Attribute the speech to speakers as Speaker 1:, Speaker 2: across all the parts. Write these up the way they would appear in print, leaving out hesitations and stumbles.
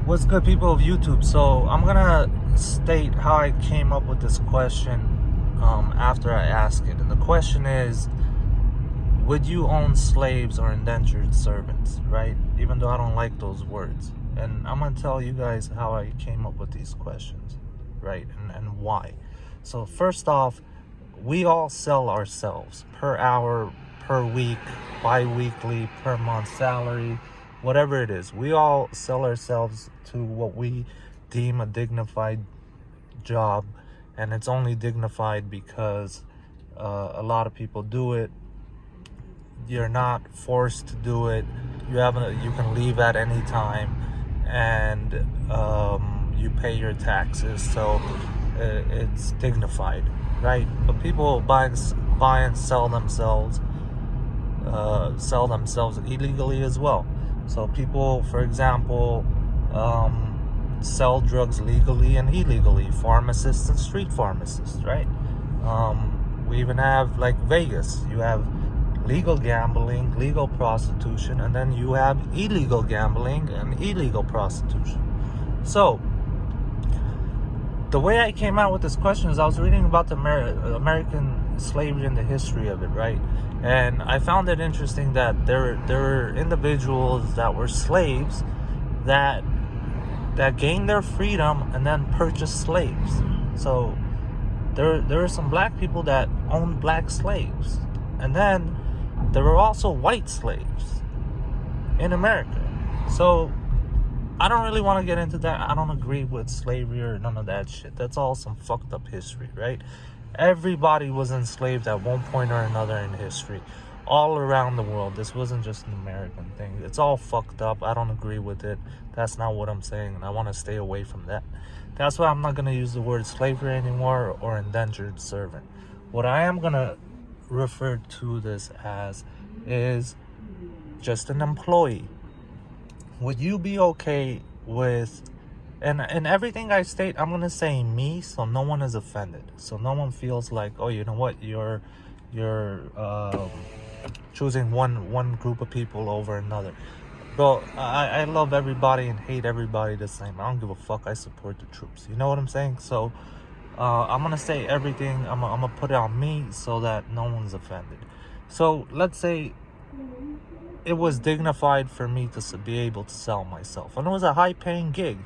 Speaker 1: What's good, people of YouTube? So I'm gonna state how I came up with this question after I ask it. And the question is, would you own slaves or indentured servants, right? Even though I don't like those words. And I'm gonna tell you guys how I came up with these questions, right? And why. So first off, we all sell ourselves per hour, per week, bi-weekly, per month salary, whatever it is. We all sell ourselves to what we deem a dignified job, and it's only dignified because a lot of people do it. You're not forced to do it. You can leave at any time, and you pay your taxes, so it's dignified, right? But people buy and sell themselves illegally as well. So people, for example, sell drugs legally and illegally. Pharmacists and street pharmacists, right? We even have, like, Vegas. You have legal gambling, legal prostitution, and then you have illegal gambling and illegal prostitution. So the way I came out with this question is I was reading about the American slavery and the history of it, right? And I found it interesting that there were individuals that were slaves that gained their freedom and then purchased slaves. So there were some black people that owned black slaves, and then there were also white slaves in America. So I don't really want to get into that. I don't agree with slavery or none of that shit. That's all some fucked up history, right? Everybody was enslaved at one point or another in history, all around the world. This wasn't just an American thing. It's all fucked up. I don't agree with it. That's not what I'm saying, and I want to stay away from that. That's why I'm not going to use the word slavery anymore or indentured servant. What I am going to refer to this as is just an employee. Would you be okay with, and everything I state, I'm going to say me, so no one is offended. So no one feels like, oh, you know what, you're choosing one group of people over another. Bro, I love everybody and hate everybody the same. I don't give a fuck. I support the troops. You know what I'm saying? So I'm going to say everything. I'm going to put it on me so that no one's offended. So let's say it was dignified for me to be able to sell myself. And it was a high-paying gig,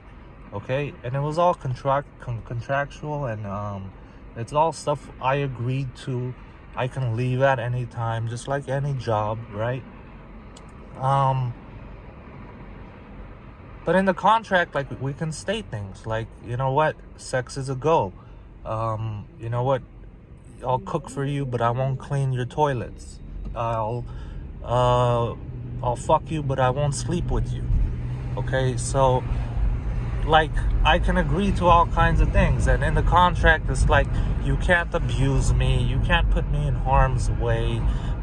Speaker 1: okay? And it was all contractual, and it's all stuff I agreed to. I can leave at any time, just like any job, right? But in the contract, like, we can state things like, you know what, sex is a go. You know what, I'll cook for you, but I won't clean your toilets. I'll fuck you, but I won't sleep with you. Okay, so, like, I can agree to all kinds of things, and in the contract, it's like, you can't abuse me, you can't put me in harm's way,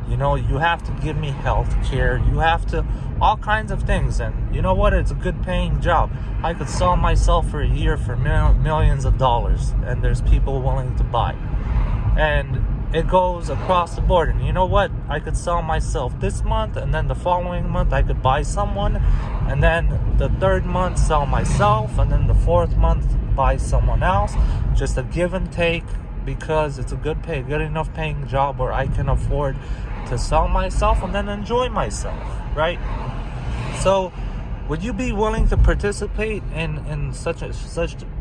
Speaker 1: you know, you have to give me health care, you have to, all kinds of things. And you know what, it's a good paying job. I could sell myself for a year for millions of dollars, and there's people willing to buy. And it goes across the board. And you know what, I could sell myself this month, and then the following month I could buy someone, and then the third month sell myself, and then the fourth month buy someone else. Just a give and take, because it's a good enough paying job where I can afford to sell myself and then enjoy myself, right? So would you be willing to participate in such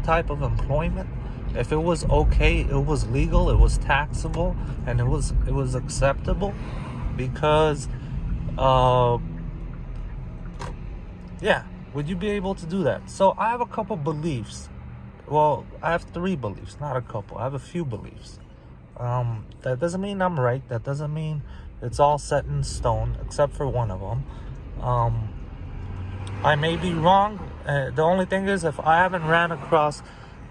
Speaker 1: type of employment? If it was okay, it was legal, it was taxable, and it was acceptable, because yeah, would you be able to do that? So I have a couple beliefs. Well, I have 3 beliefs, not a couple. I have a few beliefs. That doesn't mean I'm right. That doesn't mean it's all set in stone, except for one of them. I may be wrong. The only thing is, if I haven't ran across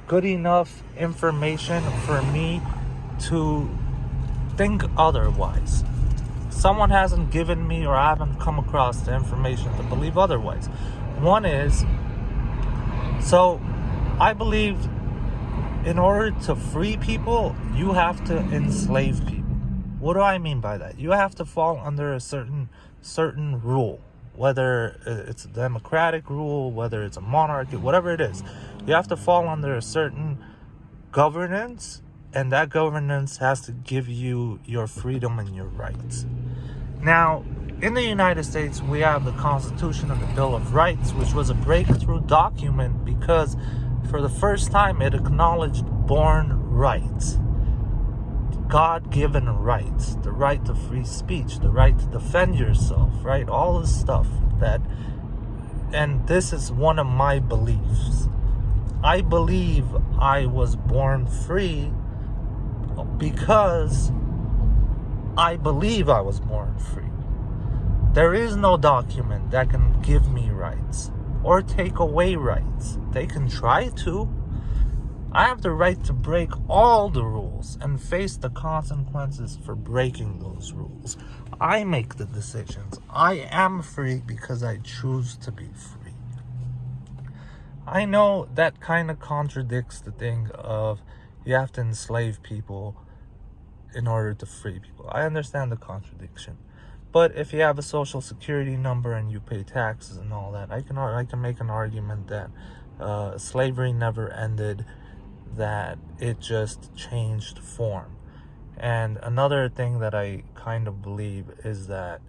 Speaker 1: good enough information for me to think otherwise. Someone hasn't given me, or I haven't come across the information to believe otherwise. One is, so I believe in order to free people, you have to enslave people. What do I mean by that? You have to fall under a certain rule. whether it's a democratic rule, whether it's a monarchy, whatever it is. You have to fall under a certain governance, and that governance has to give you your freedom and your rights. Now, in the United States, we have the Constitution and the Bill of Rights, which was a breakthrough document because for the first time it acknowledged born rights, God-given rights, the right to free speech, the right to defend yourself, right? All this stuff and this is one of my beliefs. I believe I was born free because I believe I was born free. There is no document that can give me rights or take away rights. They can try to. I have the right to break all the rules and face the consequences for breaking those rules. I make the decisions. I am free because I choose to be free. I know that kind of contradicts the thing of you have to enslave people in order to free people. I understand the contradiction. But if you have a social security number and you pay taxes and all that, I can make an argument that slavery never ended, that it just changed form. And another thing that I kind of believe is that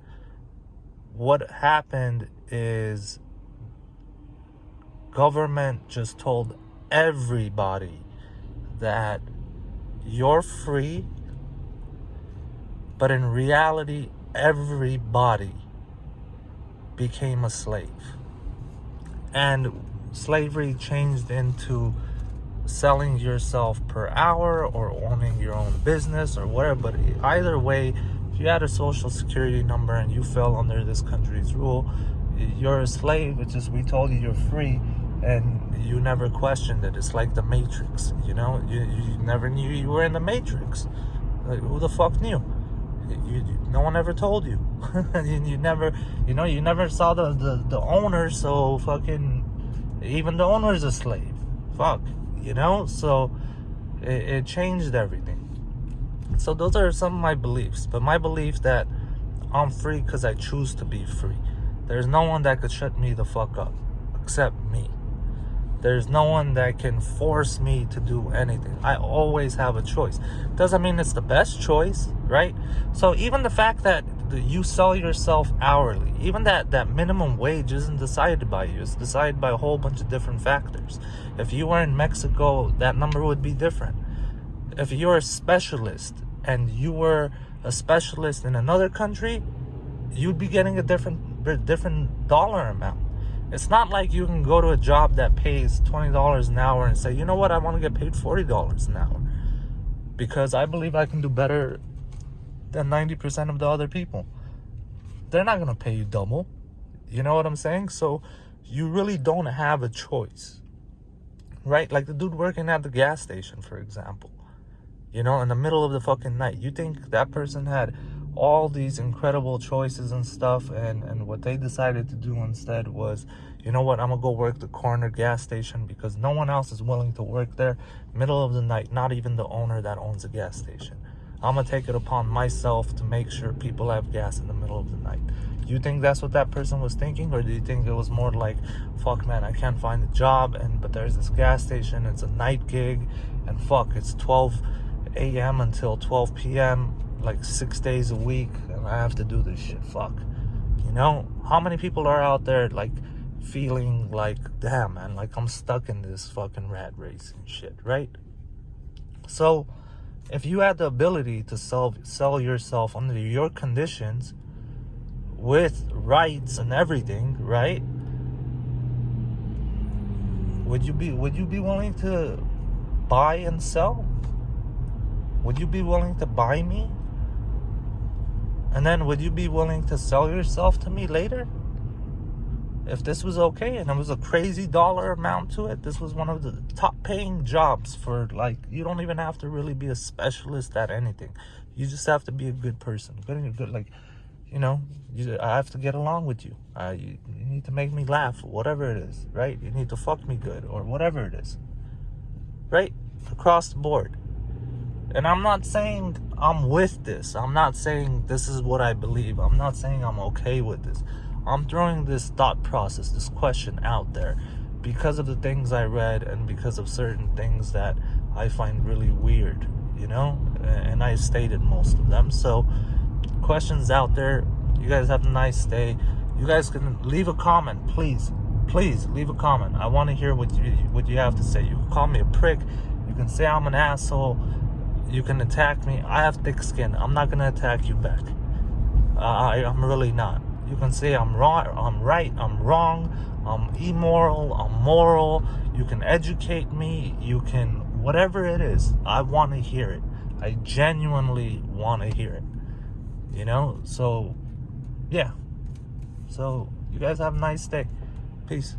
Speaker 1: what happened is government just told everybody that you're free, but in reality, everybody became a slave. And slavery changed into selling yourself per hour or owning your own business or whatever. But either way, if you had a social security number and you fell under this country's rule, you're a slave. It's just we told you you're free and you never questioned it. It's like the Matrix, you know? You never knew you were in the Matrix. Like, who the fuck knew? No one ever told you. you never saw the owner, so fucking even the owner's a slave. Fuck, so it changed everything. So those are some of my beliefs, but my belief that I'm free because I choose to be free. There's no one that could shut me the fuck up except me. There's no one that can force me to do anything. I always have a choice. Doesn't mean it's the best choice, right? So even the fact that you sell yourself hourly, even that minimum wage isn't decided by you. It's decided by a whole bunch of different factors. If you were in Mexico, that number would be different. If you're a specialist and you were a specialist in another country, you'd be getting a different dollar amount. It's not like you can go to a job that pays $20 an hour and say, you know what, I want to get paid $40 an hour because I believe I can do better than 90% of the other people. They're not going to pay you double. You know what I'm saying? So you really don't have a choice, right? Like the dude working at the gas station, for example, in the middle of the fucking night. You think that person had all these incredible choices and stuff, and what they decided to do instead was, you know what, I'm gonna go work the corner gas station because no one else is willing to work there middle of the night, not even the owner that owns the gas station. I'm gonna take it upon myself to make sure people have gas in the middle of the night. You think that's what that person was thinking, or do you think it was more like, fuck man, I can't find a job, but there's this gas station, it's a night gig, and fuck, it's 12 a.m. until 12 p.m. like 6 days a week, and I have to do this shit. Fuck. How many people are out there like feeling like, damn man, like I'm stuck in this fucking rat race and shit, right? So if you had the ability to sell yourself under your conditions with rights and everything, right? Would you be willing to buy and sell? Would you be willing to buy me? And then would you be willing to sell yourself to me later? If this was okay and it was a crazy dollar amount to it, this was one of the top paying jobs for, like, you don't even have to really be a specialist at anything. You just have to be a good person. I have to get along with you. You need to make me laugh, whatever it is, right? You need to fuck me good or whatever it is, right? Across the board. And I'm not saying I'm with this. I'm not saying this is what I believe. I'm not saying I'm okay with this. I'm throwing this thought process, this question out there because of the things I read and because of certain things that I find really weird, and I stated most of them. So questions out there. You guys have a nice day. You guys can leave a comment, please leave a comment. I want to hear what you have to say. You can call me a prick, you can say I'm an asshole, you can attack me. I have thick skin. I'm not gonna attack you back. I'm really not. You can say I'm wrong, I'm right, I'm wrong, I'm immoral, I'm moral. You can educate me, you can, whatever it is. I want to hear it. I genuinely want to hear it. So yeah. So you guys have a nice day. Peace.